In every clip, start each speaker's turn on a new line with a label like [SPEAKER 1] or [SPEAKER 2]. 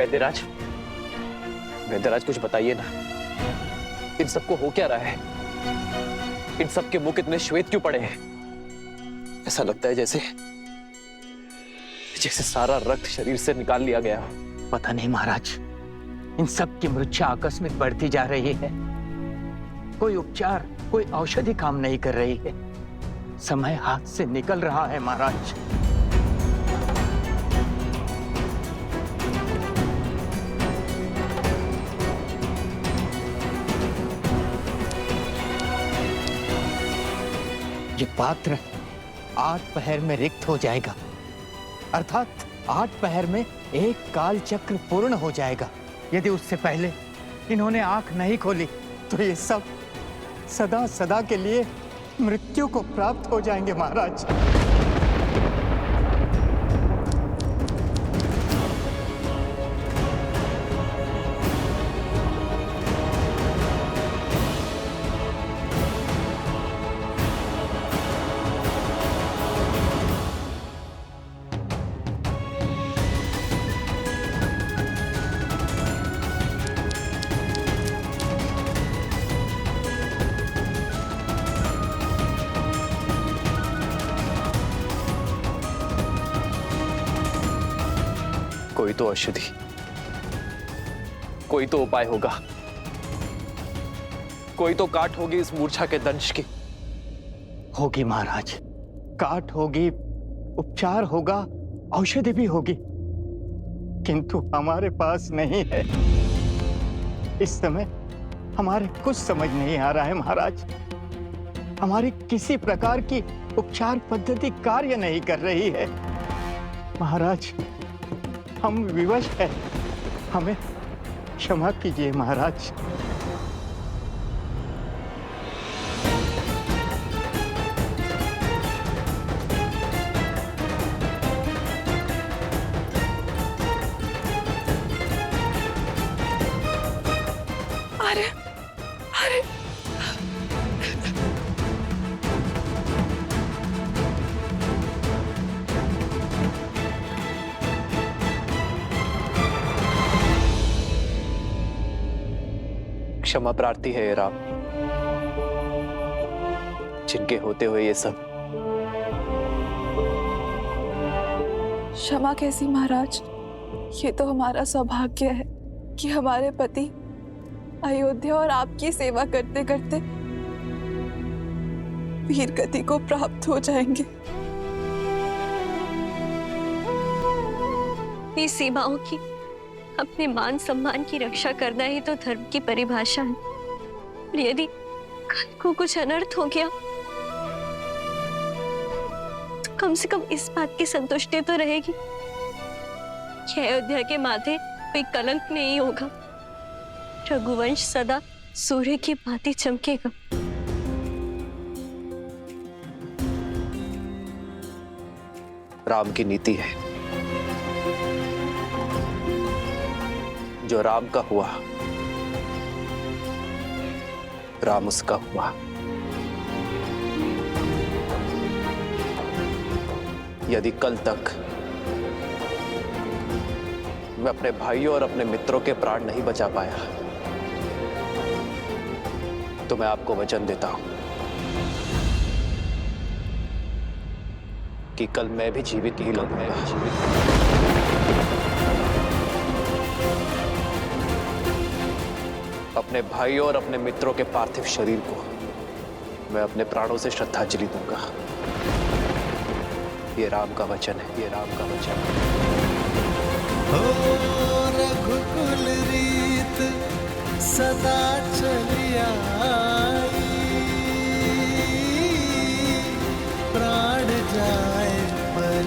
[SPEAKER 1] वैद्यराज, वैद्यराज कुछ बताइए ना, इन सबको हो क्या रहा है? इन सबके मुख इतने श्वेत क्यों पड़े हैं? ऐसा लगता है जैसे जैसे सारा रक्त शरीर से निकाल लिया गया हो।
[SPEAKER 2] पता नहीं महाराज, इन सब की मूर्छा आकस्मिक बढ़ती जा रही है। कोई उपचार, कोई औषधि काम नहीं कर रही है। समय हाथ से निकल रहा है महाराज। ये पात्र 8 पहर में रिक्त हो जाएगा, अर्थात 8 पहर में एक काल चक्र पूर्ण हो जाएगा। यदि उससे पहले इन्होंने आंख नहीं खोली तो ये सब सदा सदा के लिए मृत्यु को प्राप्त हो जाएंगे महाराज।
[SPEAKER 1] कोई तो औषधि, कोई तो उपाय होगा, कोई तो काट होगी इस मूर्छा के दंश की।
[SPEAKER 2] होगी महाराज, काट होगी, उपचार होगा, औषधि भी होगी, किंतु हमारे पास नहीं है। इस समय हमारे कुछ समझ नहीं आ रहा है महाराज। हमारी किसी प्रकार की उपचार पद्धति कार्य नहीं कर रही है महाराज। हम विवश हैं, हमें क्षमा कीजिए महाराज।
[SPEAKER 3] अरे अरे
[SPEAKER 1] क्षमा प्रार्थी है ये राम, जिनके होते हुए ये सब।
[SPEAKER 3] क्षमा कैसी महाराज, ये तो हमारा सौभाग्य है कि हमारे पति अयोध्या और आपकी सेवा करते करते वीर गति को प्राप्त हो जाएंगे।
[SPEAKER 4] अपनी सीमाओं की, अपने मान सम्मान की रक्षा करना ही तो धर्म की परिभाषा है। और यदि कल को कुछ अनर्थ हो गया तो कम से कम इस बात की संतुष्टि तो रहेगी कि अयोध्या के माथे कोई कलंक नहीं होगा। रघुवंश सदा सूर्य की भांति चमकेगा।
[SPEAKER 1] राम की नीति है, जो राम का हुआ, राम उसका हुआ। यदि कल तक मैं अपने भाइयों और अपने मित्रों के प्राण नहीं बचा पाया तो मैं आपको वचन देता हूं कि कल मैं भी जीवित ही लौटूंगा। अपने भाइयों और अपने मित्रों के पार्थिव शरीर को मैं अपने प्राणों से श्रद्धांजलि दूंगा। ये राम का वचन है, ये राम का वचन है।
[SPEAKER 5] रघुकुल रीत सदा चली आई, प्राण जाए पर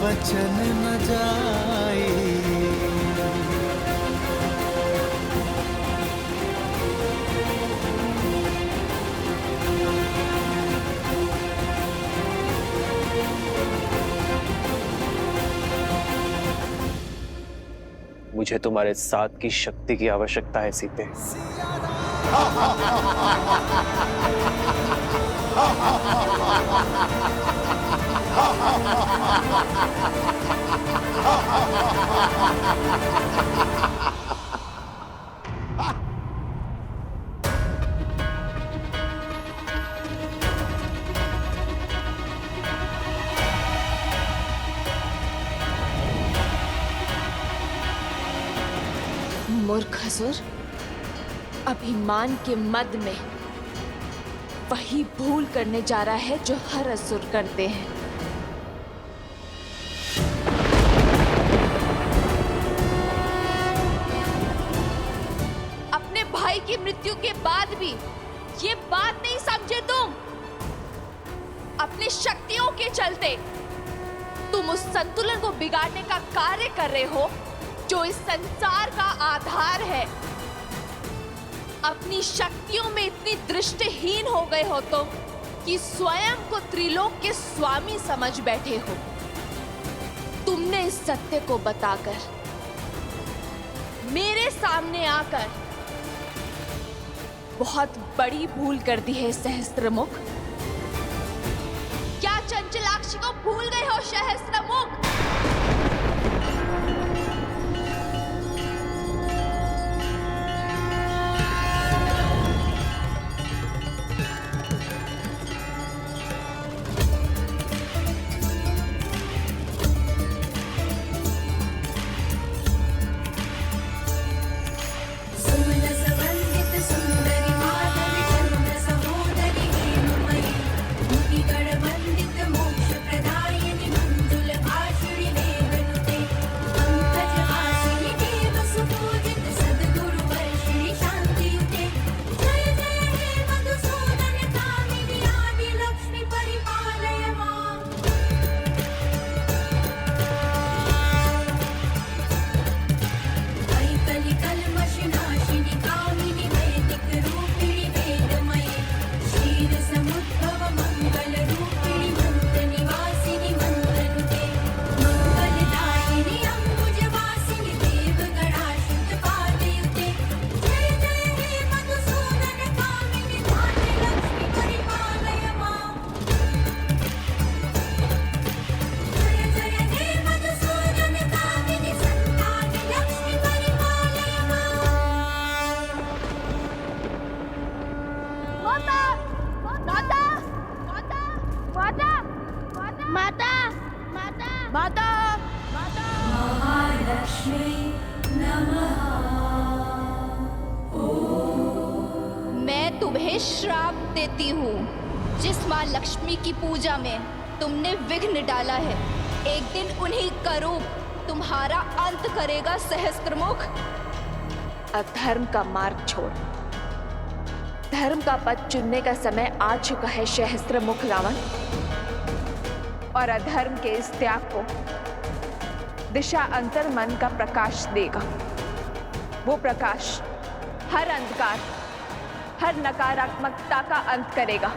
[SPEAKER 5] वचन न जाए।
[SPEAKER 1] मुझे तुम्हारे साथ की शक्ति की आवश्यकता है सीते।
[SPEAKER 6] मूर्ख असुर, अभिमान के मद में वही भूल करने जा रहा है जो हर असुर करते हैं। अपने भाई की मृत्यु के बाद भी ये बात नहीं समझे तुम। अपनी शक्तियों के चलते तुम उस संतुलन को बिगाड़ने का कार्य कर रहे हो जो इस संसार का आधार है। अपनी शक्तियों में इतनी दृष्टिहीन हो गए हो तुम कि स्वयं को त्रिलोक के स्वामी समझ बैठे हो। तुमने इस सत्य को बताकर मेरे सामने आकर बहुत बड़ी भूल कर दी है सहस्त्रमुख। क्या चंचलाक्षी को भूल गए हो सहस्त्रमुख? श्राप देती हूँ। जिस माँ लक्ष्मी की पूजा में तुमने विघ्न डाला है, एक दिन उन्हीं का रूप तुम्हारा अंत करेगा सहस्त्रमुख। अधर्म का मार्ग छोड़ धर्म का पथ चुनने का समय आ चुका है सहस्त्रमुख रावण। और अधर्म के इस त्याग को दिशा अंतर मन का प्रकाश देगा। वो प्रकाश हर अंधकार, हर नकारात्मकता का अंत करेगा।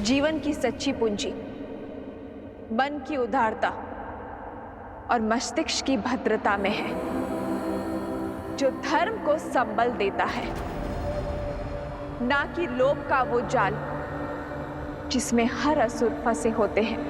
[SPEAKER 6] जीवन की सच्ची पूंजी मन की उदारता और मस्तिष्क की भद्रता में है, जो धर्म को संबल देता है, ना कि लोभ का वो जाल जिसमें हर असुर फंसे होते हैं।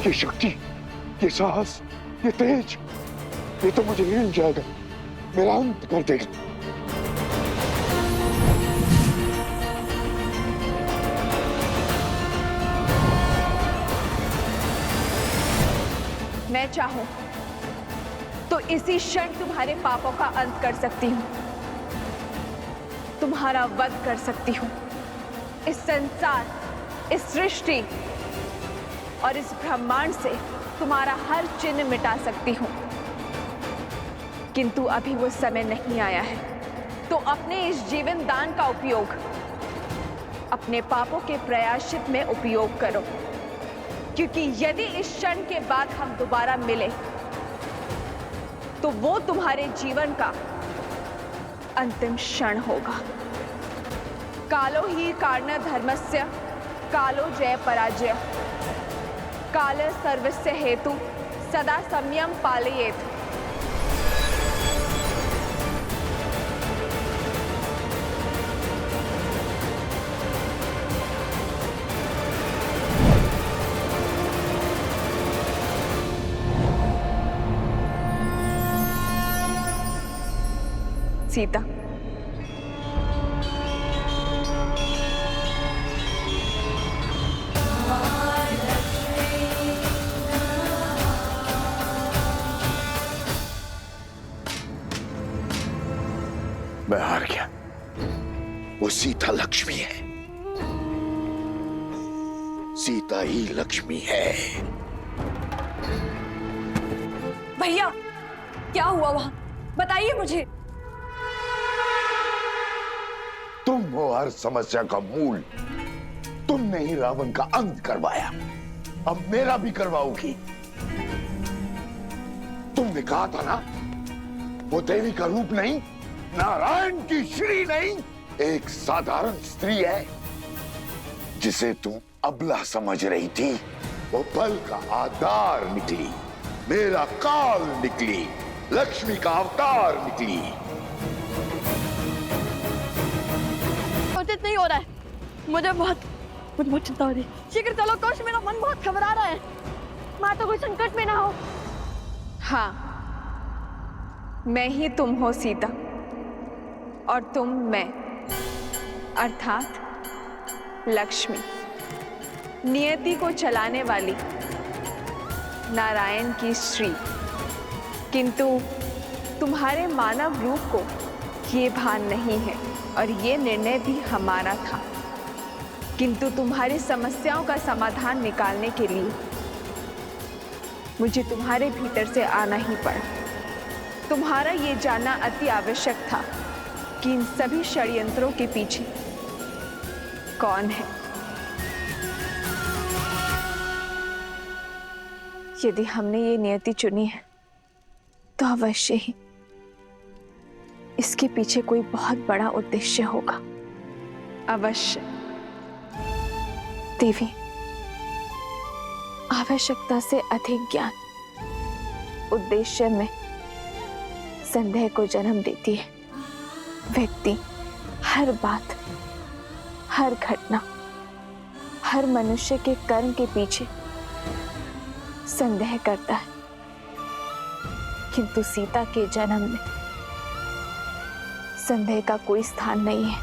[SPEAKER 7] ये शक्ति, ये साहस, ये तेज, ये तो मुझे हिल जाएगा, मेरा अंत कर देगा।
[SPEAKER 3] मैं चाहूं तो इसी क्षण तुम्हारे पापों का अंत कर सकती हूं, तुम्हारा वध कर सकती हूं, इस संसार, इस सृष्टि और इस ब्रह्मांड से तुम्हारा हर चिन्ह मिटा सकती हूं। किंतु अभी वो समय नहीं आया है, तो अपने इस जीवन दान का उपयोग अपने पापों के प्रायश्चित में उपयोग करो, क्योंकि यदि इस क्षण के बाद हम दोबारा मिले तो वो तुम्हारे जीवन का अंतिम क्षण होगा। कालो ही कारण धर्मस्य कालो जय पराजय, काल सर्वस्य हेतु सदा संयम पालयेत्। सीता,
[SPEAKER 7] मैं हार गया। वो सीता लक्ष्मी है, सीता ही लक्ष्मी है।
[SPEAKER 3] भैया क्या हुआ वहां, बताइए मुझे।
[SPEAKER 7] तुम हो हर समस्या का मूल, तुमने ही रावण का अंत करवाया, अब मेरा भी करवाओगी। तुमने कहा था ना, वो देवी का रूप नहीं, नारायण की श्री नहीं, एक साधारण स्त्री है जिसे तुम अबला समझ रही थी। वो बल का आधार निकली, मेरा काल निकली, लक्ष्मी का अवतार निकली।
[SPEAKER 8] उचित नहीं हो रहा है, मुझे बहुत चिंता हो रही है। शीघ्र चलो कोश, मेरा मन बहुत घबरा रहा है। माँ तो कोई संकट में ना हो।
[SPEAKER 3] हाँ, मैं ही तुम हो सीता, और तुम मैं, अर्थात लक्ष्मी, नियति को चलाने वाली नारायण की श्री। किंतु तुम्हारे मानव रूप को ये भान नहीं है, और ये निर्णय भी हमारा था। किंतु तुम्हारी समस्याओं का समाधान निकालने के लिए मुझे तुम्हारे भीतर से आना ही पड़ा। तुम्हारा ये जानना अति आवश्यक था कि इन सभी षड्यंत्रों के पीछे कौन है। यदि हमने ये नियति चुनी है तो अवश्य ही इसके पीछे कोई बहुत बड़ा उद्देश्य होगा। अवश्य। देवी, आवश्यकता से अधिक ज्ञान उद्देश्य में संदेह को जन्म देती है। व्यक्ति हर बात, हर घटना, हर मनुष्य के कर्म के पीछे संदेह करता है, किंतु सीता के जन्म में संदेह का कोई स्थान नहीं है।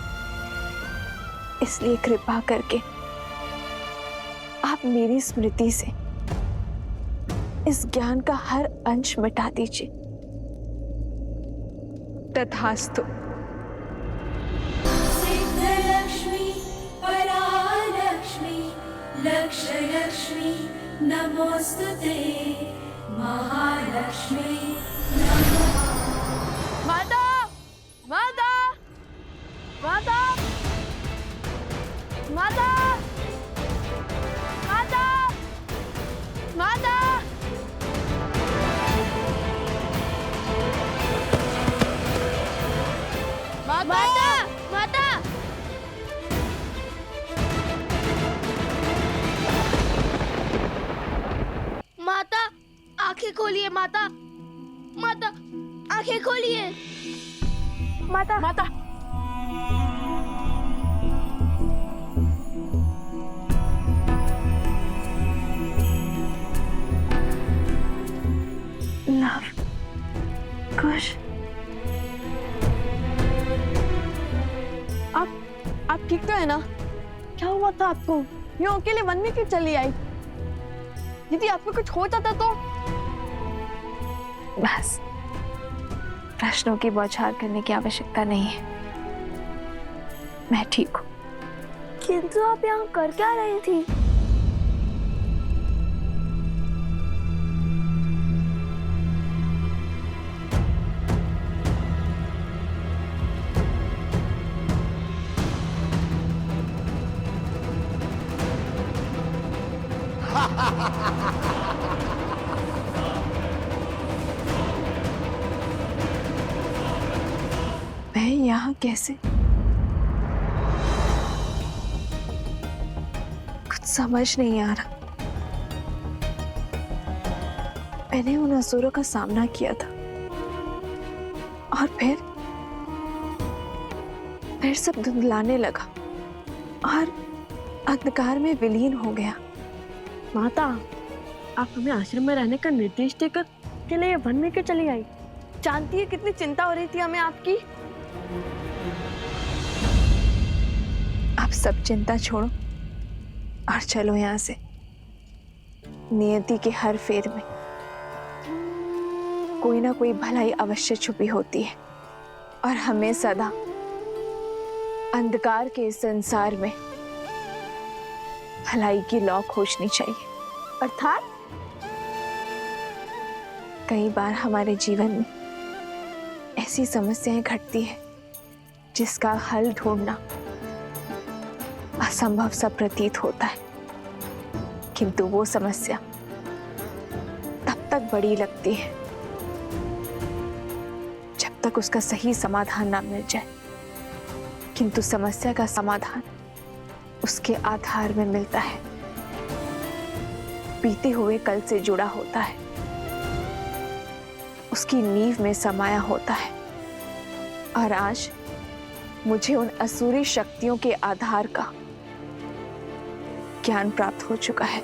[SPEAKER 3] इसलिए कृपा करके आप मेरी स्मृति से इस ज्ञान का हर अंश मिटा दीजिए। तथास्तु।
[SPEAKER 9] सिद्धलक्ष्मी परालक्ष्मी लक्ष्मी नमोस्तुते महालक्ष्मी नमः।
[SPEAKER 8] माता, माता, माता, माता, माता, माता। माता, माता, माता, आंखें खोलिए माता, माता, आंखें खोलिए माता, माता। आप ठीक तो है ना? क्या हुआ था आपको? यूं अकेले वन में क्यों चली आई? यदि आपको कुछ हो जाता तो?
[SPEAKER 3] बस प्रश्नों की बौछार करने की आवश्यकता नहीं है, मैं ठीक हूँ।
[SPEAKER 8] किंतु आप यहाँ कर क्या रही थी?
[SPEAKER 3] मैं यहाँ कैसे? कुछ समझ नहीं आ रहा। मैंने उन असुरों का सामना किया था और फिर सब धुंधलाने लगा और अंधकार में विलीन हो गया।
[SPEAKER 8] माता, आप हमें आश्रम में रहने का निर्देश देकर के लिए वन में क्यों चली आई? जानती है कितनी चिंता हो रही थी हमें आपकी।
[SPEAKER 3] आप सब चिंता छोड़ो और चलो यहाँ से। नियति के हर फेर में कोई ना कोई भलाई अवश्य छुपी होती है और हमें सदा अंधकार के इस संसार में भलाई की लौ खोजनी चाहिए।
[SPEAKER 8] अर्थात
[SPEAKER 3] कई बार हमारे जीवन में ऐसी समस्याएं घटती है जिसका हल ढूंढना असंभव सा प्रतीत होता है, किंतु वो समस्या तब तक बड़ी लगती है जब तक उसका सही समाधान ना मिल जाए। किंतु समस्या का समाधान उसके आधार में मिलता है, बीते हुए कल से जुड़ा होता है, उसकी नींव में समाया होता है। और आज मुझे उन असुरी शक्तियों के आधार का ज्ञान प्राप्त हो चुका है।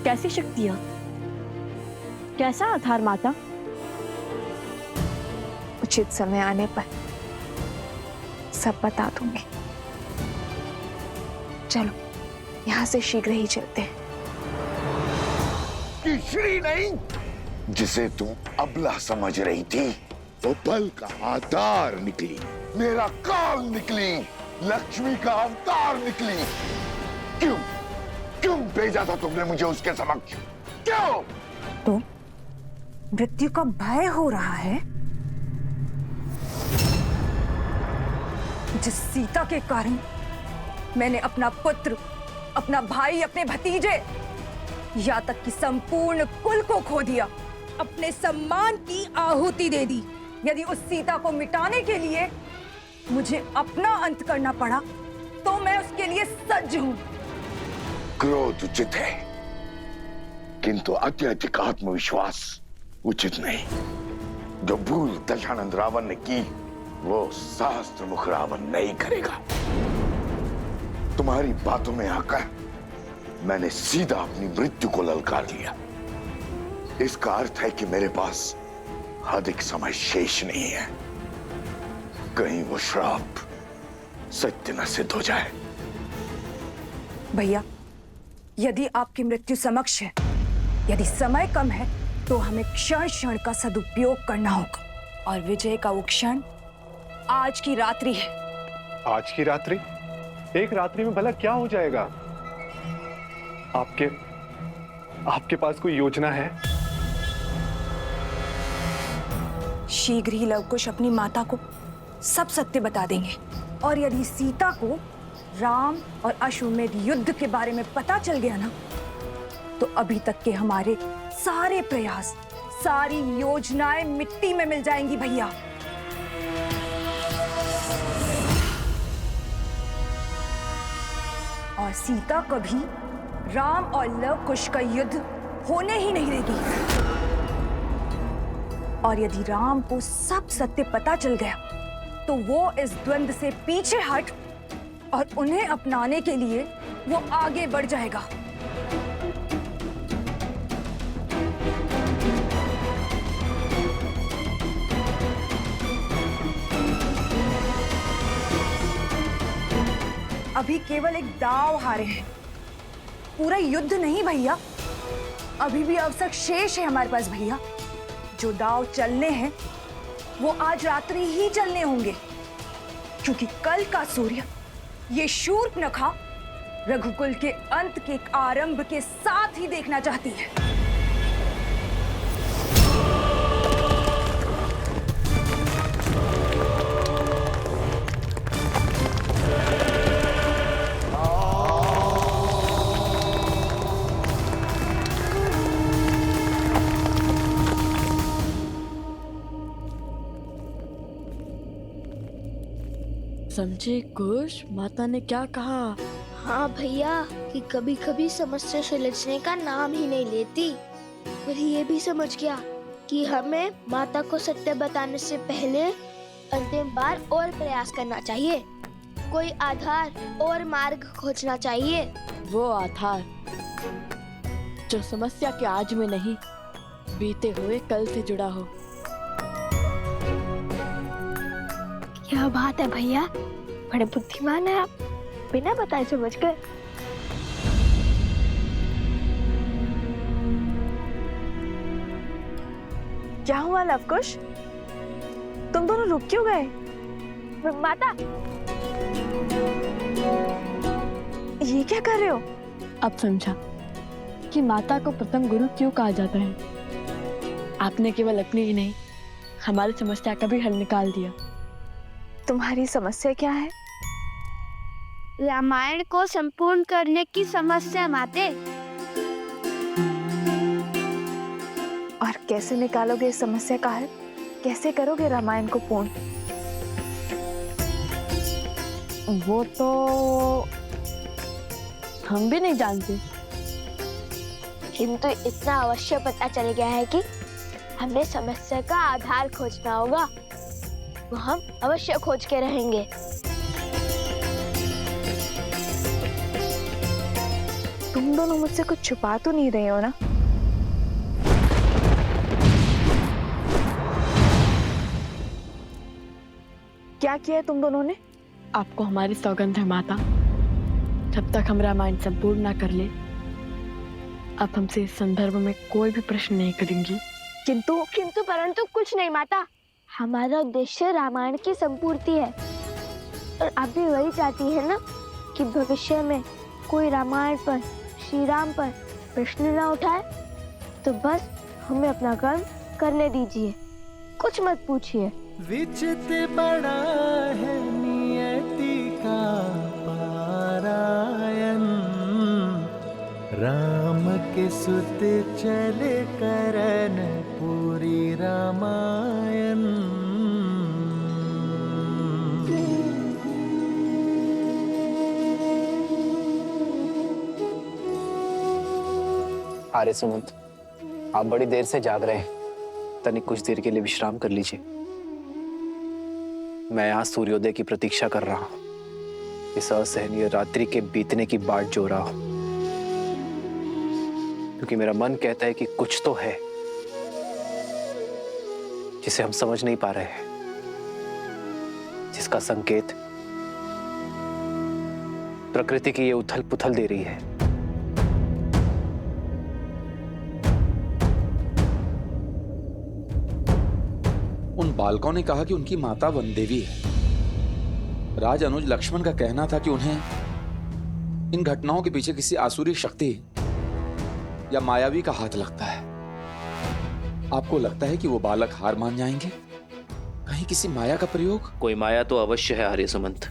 [SPEAKER 8] कैसी शक्तियां? कैसा आधार माता?
[SPEAKER 3] उचित समय आने पर सब बता दूंगी। चलो यहाँ से शीघ्र ही चलते हैं।
[SPEAKER 7] कि श्री नहीं, जिसे तुम अबला समझ रही थी, वो बल का आधार निकली, मेरा काल निकली, लक्ष्मी का अवतार निकली। क्यों भेजा था तुमने मुझे उसके समक्ष? क्यों?
[SPEAKER 10] तो मृत्यु का भय हो रहा है? जिस सीता के कारण मैंने अपना पुत्र, अपना भाई, अपने भतीजे, या तक कि संपूर्ण कुल को खो दिया, अपने सम्मान की आहुति दे दी। यदि उस सीता को मिटाने के लिए मुझे अपना अंत करना पड़ा तो मैं उसके लिए सज्ज हूं।
[SPEAKER 7] क्रोध उचित है, किंतु अत्यधिक आत्मविश्वास उचित नहीं। जो भूल दशानंद रावण ने की, वो सहस्त्र मुख रावण नहीं करेगा। तुम्हारी बातों में आकर मैंने सीधा अपनी मृत्यु को ललकार लिया। इसका अर्थ है कि मेरे पास अधिक समय शेष नहीं है। कहीं वो श्राप सत्य न सिद्ध हो जाए।
[SPEAKER 10] भैया, यदि आपकी मृत्यु समक्ष है, यदि समय कम है, तो हमें क्षण क्षण का सदुपयोग करना होगा। और विजय का वो क्षण आज की रात्रि है।
[SPEAKER 11] आज की रात्रि? एक रात्रि में भला क्या हो जाएगा? आपके पास कोई योजना है?
[SPEAKER 10] शीघ्र ही लवकुश अपनी माता को सब सत्य बता देंगे। और यदि सीता को राम और अश्वमेध युद्ध के बारे में पता चल गया ना, तो अभी तक के हमारे सारे प्रयास, सारी योजनाएं मिट्टी में मिल जाएंगी भैया। और सीता कभी राम और लवकुश का युद्ध होने ही नहीं देगी। और यदि राम को सब सत्य पता चल गया, तो वो इस द्वंद्व से पीछे हट और उन्हें अपनाने के लिए वो आगे बढ़ जाएगा। अभी केवल एक दाव हारे हैं, पूरा युद्ध नहीं भैया। अभी भी अवसर शेष है हमारे पास भैया। जो दाव चलने हैं वो आज रात्रि ही चलने होंगे, क्योंकि कल का सूर्य ये शूर्पणखा रघुकुल के अंत के आरंभ के साथ ही देखना चाहती है।
[SPEAKER 8] समझे कुश, माता ने क्या कहा?
[SPEAKER 12] हाँ भैया, कि कभी कभी समस्या सुलझने का नाम ही नहीं लेती। और ये भी समझ गया कि हमें माता को सत्य बताने से पहले अंतिम बार और प्रयास करना चाहिए, कोई आधार और मार्ग खोजना चाहिए।
[SPEAKER 8] वो आधार जो समस्या के आज में नहीं, बीते हुए कल से जुड़ा हो।
[SPEAKER 12] क्या बात है भैया, बड़े बुद्धिमान है आप, बिना बताए समझ गए।
[SPEAKER 3] क्या हुआ लवकुश, तुम दोनों रुक क्यों गए?
[SPEAKER 12] माता,
[SPEAKER 3] ये क्या कर रहे हो?
[SPEAKER 8] अब समझा कि माता को प्रथम गुरु क्यों कहा जाता है। आपने केवल अपनी ही नहीं, हमारी समस्या का भी हल निकाल दिया।
[SPEAKER 3] तुम्हारी समस्या क्या है?
[SPEAKER 12] रामायण को संपूर्ण करने की समस्या माते।
[SPEAKER 3] और कैसे निकालोगे इस समस्या का हल? कैसे करोगे रामायण को पूर्ण?
[SPEAKER 8] वो तो हम भी नहीं जानते,
[SPEAKER 12] किंतु इतना अवश्य पता चल गया है कि हमें समस्या का आधार खोजना होगा। वो हम अवश्य खोज के रहेंगे।
[SPEAKER 3] तुम दोनों मुझसे कुछ छुपा तो नहीं रहे हो ना? क्या किया है तुम दोनों ने?
[SPEAKER 8] आपको हमारी सौगंध है माता, जब तक हम रामायण संपूर्ण ना कर ले, आप हमसे इस संदर्भ में कोई भी प्रश्न नहीं करेंगी।
[SPEAKER 12] किंतु परंतु कुछ नहीं माता, हमारा उद्देश्य रामायण की संपूर्ति है। और आप भी वही चाहती है ना कि भविष्य में कोई रामायण पर, श्री राम पर प्रश्न ना उठाए। तो बस हमें अपना कर्म करने दीजिए, कुछ मत पूछिए।
[SPEAKER 5] विचित बड़ा है नियति का पारायण, राम के सुत चले करन पूरी रामायण।
[SPEAKER 1] आर्य सुमंत, आप बड़ी देर से जाग रहे हैं, तनिक कुछ देर के लिए विश्राम कर लीजिए। मैं यहाँ सूर्योदय की प्रतीक्षा कर रहा हूँ, इस असहनीय रात्रि के बीतने की बाट जो रहा हूँ, क्योंकि मेरा मन कहता है कि कुछ तो है जिसे हम समझ नहीं पा रहे हैं, जिसका संकेत प्रकृति की ये उथल पुथल दे रही है।
[SPEAKER 13] उन बालकों ने कहा कि उनकी माता वन देवी है। राज अनुज लक्ष्मण का कहना था कि उन्हें इन घटनाओं के पीछे किसी आसुरी शक्ति या मायावी का हाथ लगता है। आपको लगता है कि वो बालक हार मान जाएंगे? कहीं किसी माया का प्रयोग?
[SPEAKER 1] कोई माया तो अवश्य है आर्य सुमंत,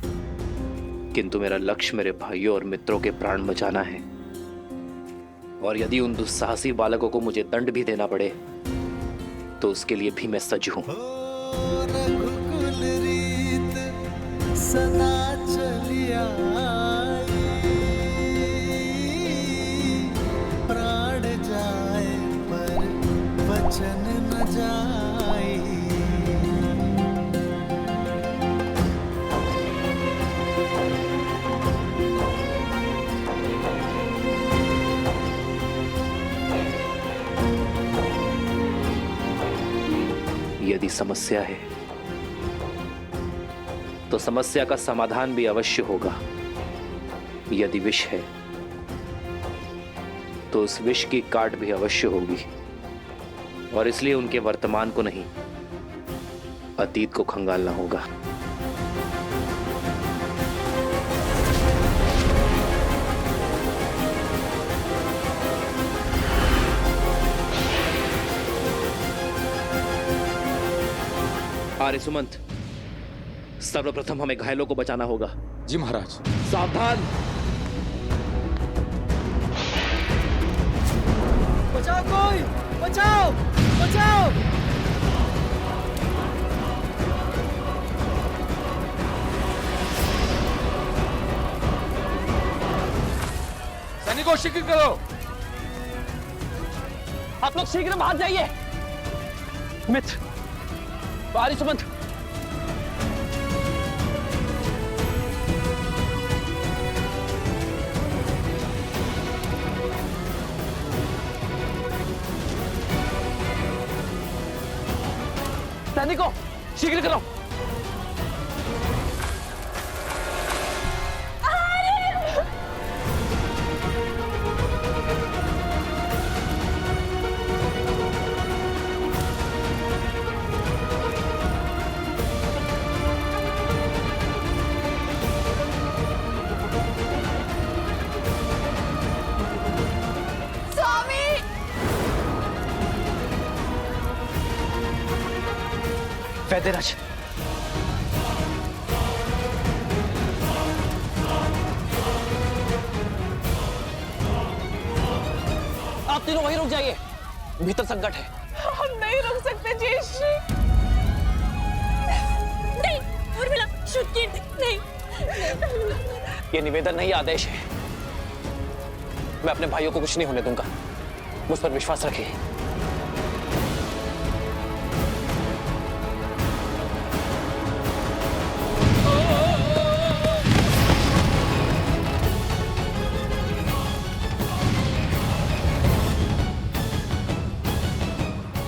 [SPEAKER 1] किंतु मेरा लक्ष्य मेरे भाइयों और मित्रों के प्राण बचाना है। और यदि उन दुस्साहसी बालकों को मुझे दंड भी देना पड़े तो उसके लिए भी मैं सज्ज हूं।
[SPEAKER 5] रघुकुल रीत सदा चलिया, प्राण जाए पर वचन न जाए।
[SPEAKER 1] यदि समस्या है तो समस्या का समाधान भी अवश्य होगा। यदि विष है तो उस विष की काट भी अवश्य होगी, और इसलिए उनके वर्तमान को नहीं, अतीत को खंगालना होगा। आर्य सुमंत, सर्वप्रथम हमें घायलों को बचाना होगा।
[SPEAKER 13] जी महाराज।
[SPEAKER 1] सावधान।
[SPEAKER 5] बचाओ कोई, बचाओ बचाओ।
[SPEAKER 13] सैनिकों शीघ्र करो।
[SPEAKER 14] आप लोग शीघ्र बाहर जाइए। मित्र, आर्य सुमंत, सैनिकों शीघ्र करो।
[SPEAKER 5] वैद्यराज,
[SPEAKER 14] आप तीनों वहीं रुक जाइए, भीतर संकट है।
[SPEAKER 3] हम नहीं रुक सकते जयश्री।
[SPEAKER 4] नहीं, उर्मिला, श्रुति, नहीं।
[SPEAKER 14] ये निवेदन नहीं, आदेश है। मैं अपने भाइयों को कुछ नहीं होने दूंगा, मुझ पर विश्वास रखिए।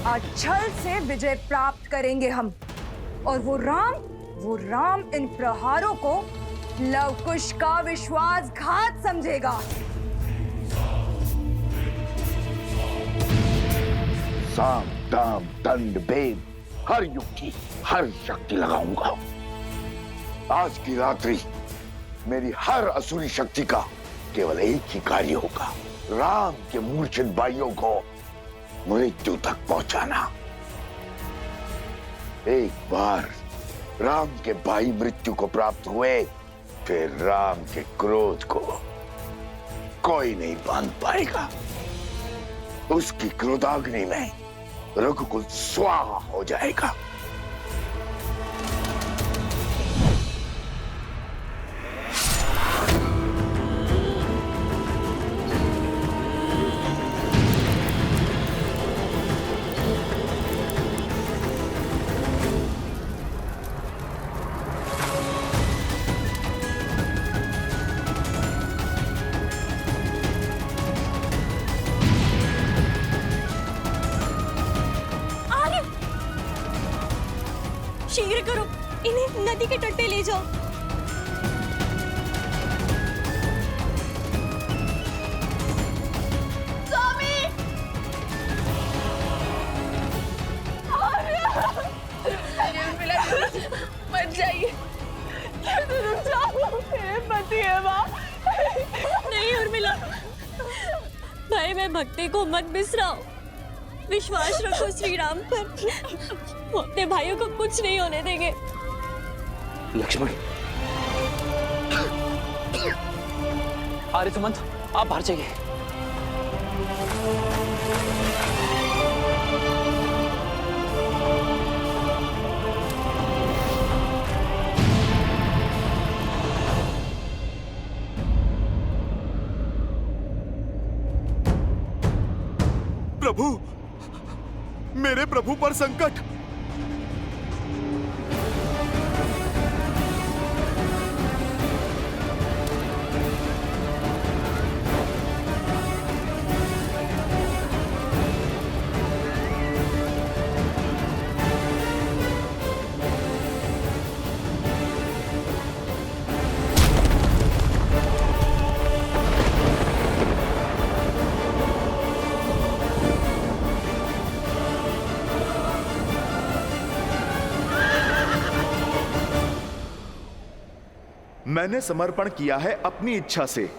[SPEAKER 10] आज छल से विजय प्राप्त करेंगे हम, और वो राम इन प्रहारों को लवकुश का विश्वासघात समझेगा।
[SPEAKER 7] साम दाम दंड भेद हर युक्ति हर शक्ति लगाऊंगा। आज की रात्रि मेरी हर असुरी शक्ति का केवल एक ही कार्य होगा, राम के मूर्छित भाइयों को मृत्यु तक पहुंचाना। एक बार राम के भाई मृत्यु को प्राप्त हुए, फिर राम के क्रोध को कोई नहीं बांध पाएगा। उसकी क्रोधाग्नि में रघुकुल स्वाहा हो जाएगा।
[SPEAKER 4] शीघ्र करो, इन्हें नदी के तट पे ले जाओ।
[SPEAKER 3] स्वामी! मत जाइए, रुक जाओ, मेरे पति है माँ।
[SPEAKER 4] नहीं उर्मिला, भाई मैं भक्ति को मत बिसराओ, विश्वास रखो श्री राम पर। वो अपने भाइयों को कुछ नहीं होने देंगे।
[SPEAKER 1] लक्ष्मण,
[SPEAKER 14] आर्य सुमंत, आप बाहर जाइए।
[SPEAKER 5] प्रभु, मेरे प्रभु पर संकट। मैंने समर्पण किया है अपनी इच्छा से।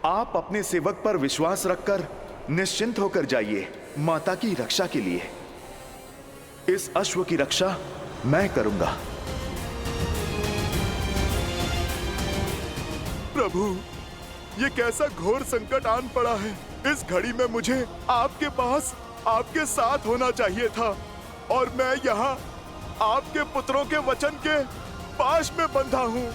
[SPEAKER 5] आप अपने सेवक पर विश्वास रखकर निश्चिंत होकर जाइए माता की रक्षा के लिए। इस अश्व की रक्षा मैं करूंगा। प्रभु, ये कैसा घोर संकट आन पड़ा है। इस घड़ी में मुझे आपके पास आपके साथ होना चाहिए था और मैं यहाँ आपके पुत्रों के वचन के पाश में बंधा हूँ।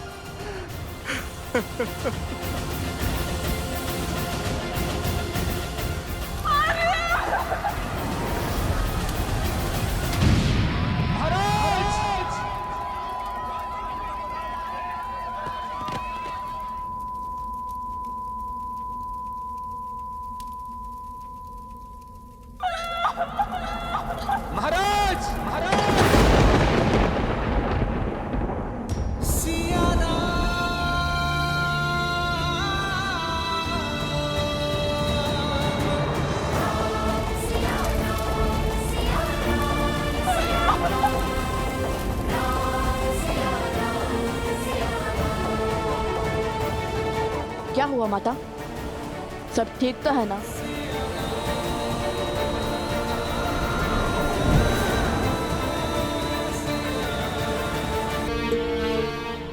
[SPEAKER 8] क्या हुआ माता? सब ठीक तो है ना?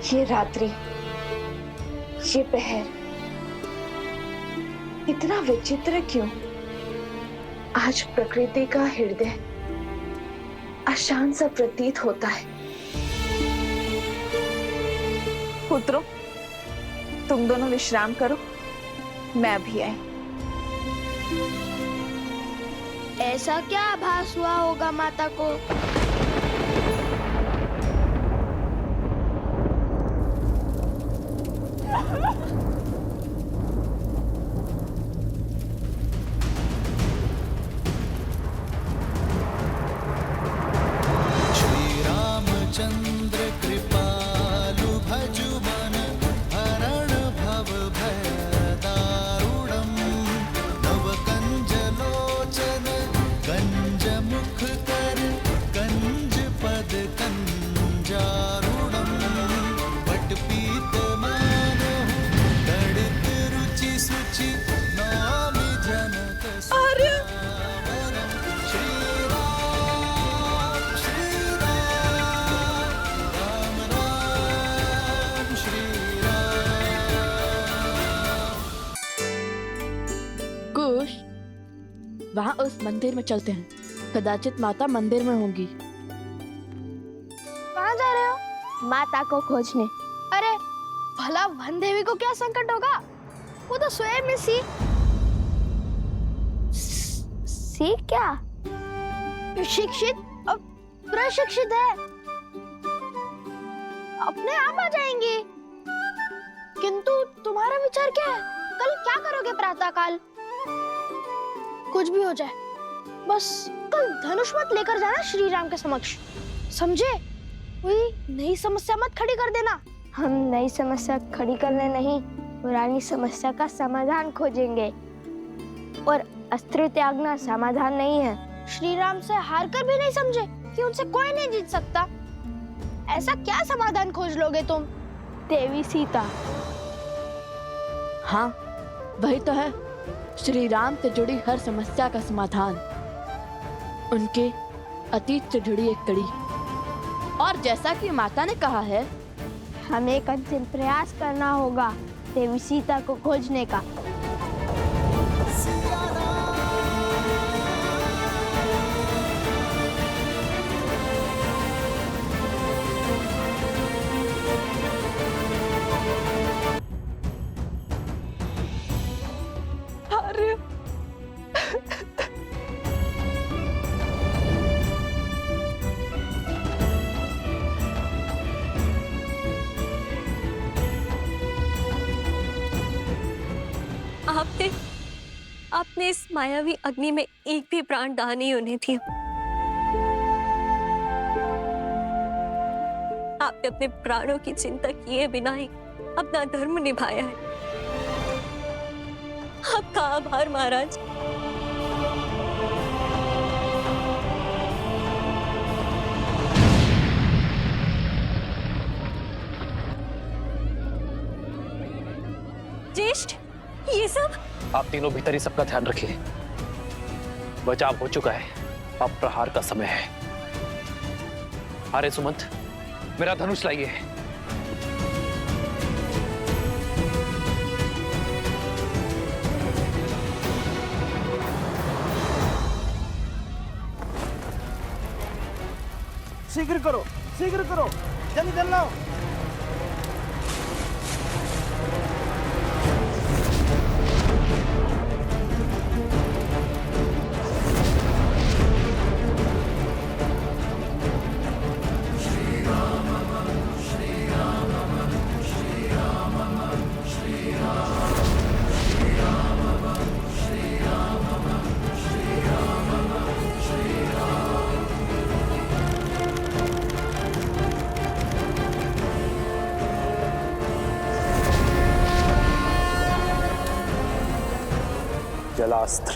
[SPEAKER 3] ये रात्रि, ये पहर इतना विचित्र क्यों? आज प्रकृति का हृदय अशांत सा प्रतीत होता है। पुत्रों, तुम दोनों विश्राम करो, मैं अभी आई।
[SPEAKER 12] ऐसा क्या आभास हुआ होगा माता को?
[SPEAKER 15] चंद्र कृपालु भजु मन हरण भव भय दारुणम नव कंज लोचन कंज मुख कर कंज पद कंजारुणम पट पीत मानो तड़ित रुचि सुचि नामि जनक
[SPEAKER 8] वहाँ उस मंदिर में चलते हैं। कदाचित माता मंदिर में होंगी।
[SPEAKER 12] कहाँ जा रहे हो? माता को खोजने। अरे भला वन देवी को क्या संकट होगा? वो तो स्वयं में सी क्या शिक्षित और प्रशिक्षित है, अपने आप आ जाएंगी। किंतु तुम्हारा विचार क्या है? कल क्या करोगे प्रातःकाल? कुछ भी हो जाए, बस कल धनुष मत लेकर जाना श्री राम के समक्ष, समझे? कोई नई समस्या मत खड़ी कर देना। हम नई समस्या खड़ी करने नहीं, पुरानी समस्या का समाधान खोजेंगे। और अस्त्र त्यागना समाधान नहीं है। श्री राम से हार कर भी नहीं समझे कि उनसे कोई नहीं जीत सकता। ऐसा क्या समाधान खोज लोगे तुम? देवी सीता।
[SPEAKER 8] हाँ, वही तो है श्री राम से जुड़ी हर समस्या का समाधान। उनके अतीत से जुड़ी एक कड़ी। और जैसा कि माता ने कहा है,
[SPEAKER 12] हमें एक अंतिम प्रयास करना होगा देवी सीता को खोजने का।
[SPEAKER 4] आपने इस मायावी अग्नि में एक भी प्राण दान नहीं होने दिया। आपने अपने प्राणों की चिंता किए बिना ही अपना धर्म निभाया है। आपका आभार महाराज। ज्येष्ठ, ये सब?
[SPEAKER 14] आप तीनों भीतर ही सबका ध्यान रखिए। बचाव हो चुका है, अब प्रहार का समय है। अरे सुमंत, मेरा धनुष लाइए।
[SPEAKER 16] शीघ्र करो, जल्दी चल लो।
[SPEAKER 14] जलास्त्र।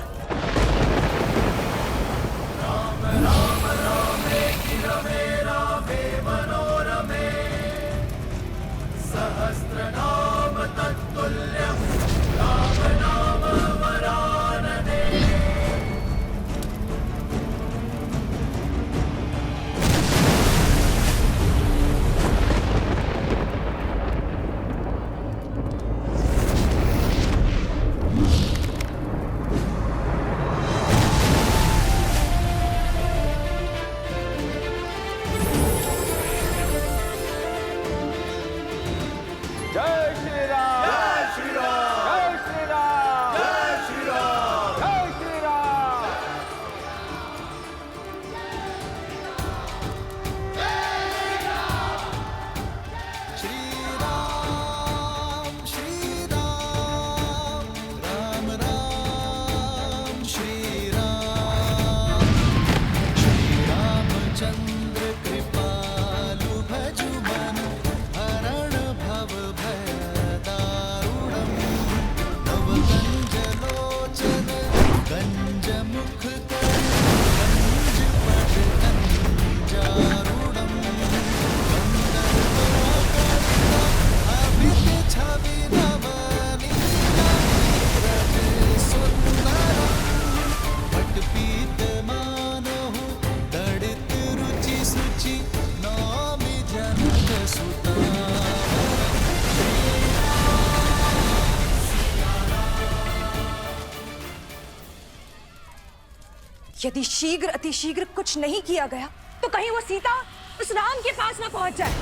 [SPEAKER 10] यदि शीघ्र अतिशीघ्र कुछ नहीं किया गया तो कहीं वो सीता उस राम के पास ना पहुंच जाए।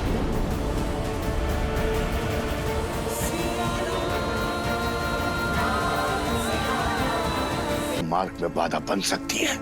[SPEAKER 7] मार्ग में बाधा बन सकती है।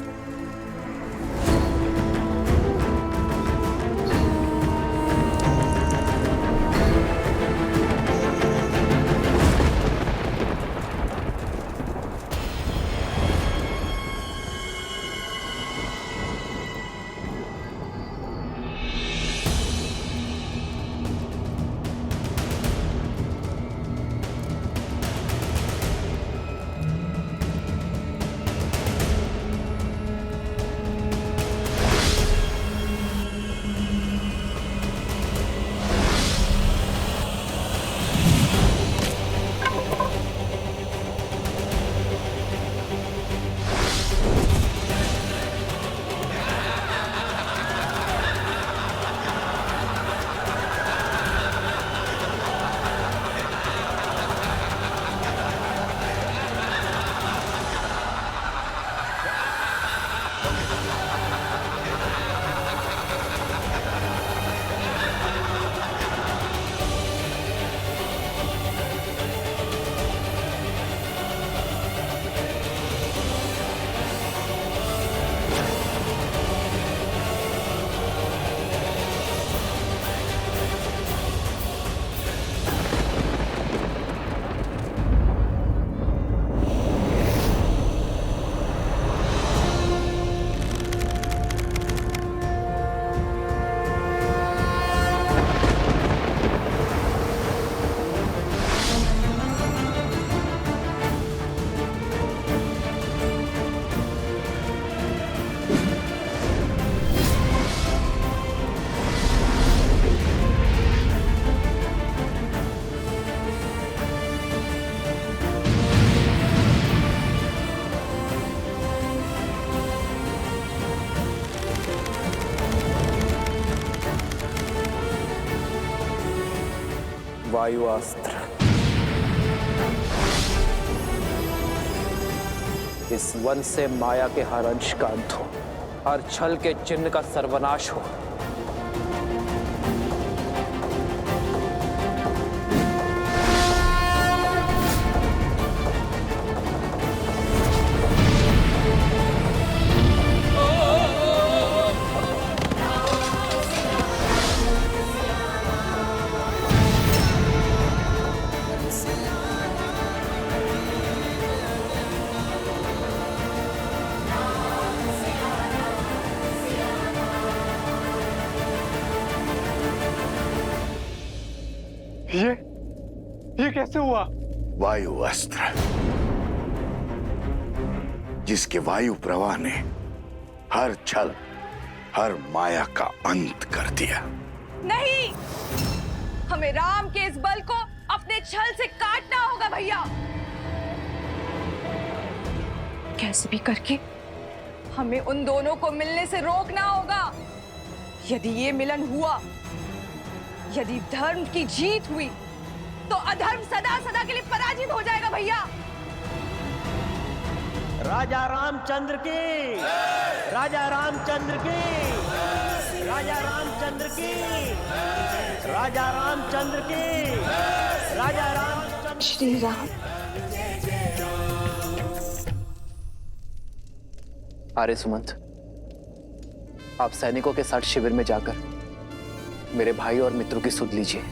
[SPEAKER 14] वायुअस्त्र। इस वन से माया के हर अंश का अंत हो, हर छल के चिन्ह का सर्वनाश हो।
[SPEAKER 11] ये कैसे हुआ?
[SPEAKER 7] वायु अस्त्र, जिसके वायु प्रवाह ने हर छल, हर माया का अंत कर दिया।
[SPEAKER 10] नहीं, हमें राम के इस बल को अपने छल से काटना होगा भैया। कैसे भी करके हमें उन दोनों को मिलने से रोकना होगा। यदि ये मिलन हुआ, यदि धर्म की जीत हुई, तो अधर्म सदा सदा के लिए पराजित हो जाएगा भैया।
[SPEAKER 16] राजा रामचंद्र की, राजा रामचंद्र की, राजा रामचंद्र की, राजा रामचंद्र की, राजा रामचंद्र।
[SPEAKER 3] श्री राम।
[SPEAKER 14] आर्य सुमंत, आप सैनिकों के साथ शिविर में जाकर मेरे भाई और मित्रों की सुध लीजिए।